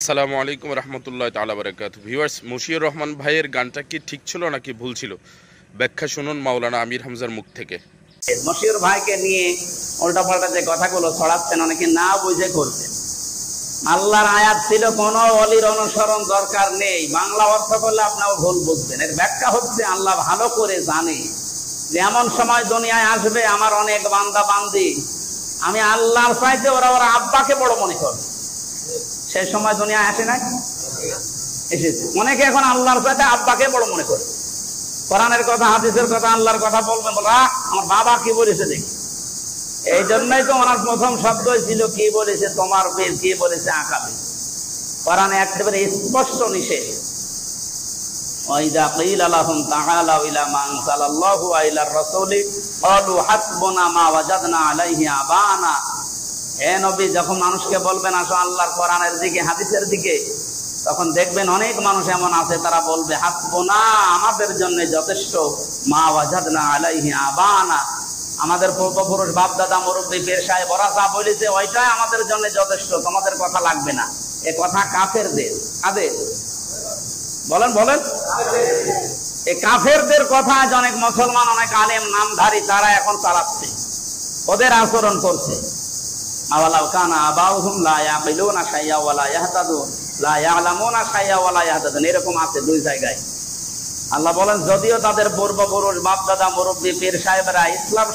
আসসালামু আলাইকুম রহমতুল্লাহ তাআলা বারাকাতুহু। ভিউয়ার্স, মশিউর রহমান ভাইয়ের গানটা কি ঠিক ছিল নাকি ভুল ছিল, ব্যাখ্যা শুনুন মাওলানা আমির হামজার মুখ থেকে। মশিউর ভাইকে নিয়ে উল্টাপাল্টা যে কথাগুলো ছড়াচ্ছেন অনেকে না বুঝে করছেন। আল্লাহর আয়াত ছিল কোন ওলির অনুসরণ দরকার নেই, বাংলা অর্থ করলে আপনাও ভুল বুঝবেন। এর ব্যাখ্যা হচ্ছে আল্লাহ ভালো করে জানে যে এমন সময় দুনিয়ায় আসবে আমার অনেক বান্দা বান্দি আমি আল্লাহর চাইতে ওরা আব্বাকে বড় মনে করবে। সেই সময় দুনিয়ায় আসে নাই, এসেছে। অনেকে এখন আল্লাহর চাইতে আব্বাকে বড় মনে করে। কোরআনের কথা, হাদিসের কথা, আল্লাহর কথা বলবেন, বলা আমার বাবা কি বলেছে দেখি। এই জন্যই তো ওনার প্রথম শব্দ ছিল কি বলেছে তোমার বেদ, কি বলেছে আকাবে। কোরআনে একেবারে স্পষ্ট নিষেধ। ওয়াইদা কিলা লাহুম তাআলাউ ইলা মা আনজালাল্লাহু ওয়া ইলার রাসূলি ক্বালু হাসবুনা মা ওয়াজাদনা আলাইহি আবানা। হে নবী, যখন মানুষকে বলবেন আসো আল্লাহর কোরআনের দিকে, হাদিসের দিকে, তখন দেখবেন অনেক মানুষ এমন আছে তারা বলবে হাসবুনা, আমাদের জন্য যথেষ্ট, মা ওয়াজাদনা আলাইহি আবানা, আমাদের পূর্বপুরুষ বাপদাদা মুরব্বী পীর সাহেব ওরা যা বলেছে ওইটাই আমাদের জন্য যথেষ্ট, তোমাদের কথা লাগবে না। এ কথা কাফেরদের। কাদের বলেন বলেন? এই কাফেরদের কথা আজ অনেক মুসলমান, অনেক আলেম নামধারী তারা এখন চালাচ্ছে, ওদের আচরণ করছে। আওয়ালাউ কানা আবাউহুম লা ইয়াকিলুনা শাইআ ওয়া লা ইয়াহতাদুন লা ইয়ালামুনা শাইআ ওয়া লা ইয়াহতাদুন, এরকম আছে দুই জায়গায়। আল্লাহ বলেন যদিও তাদের পূর্বপুরুষ বাপদাদা মুরব্বী পীর সাহেবরা ইসলাম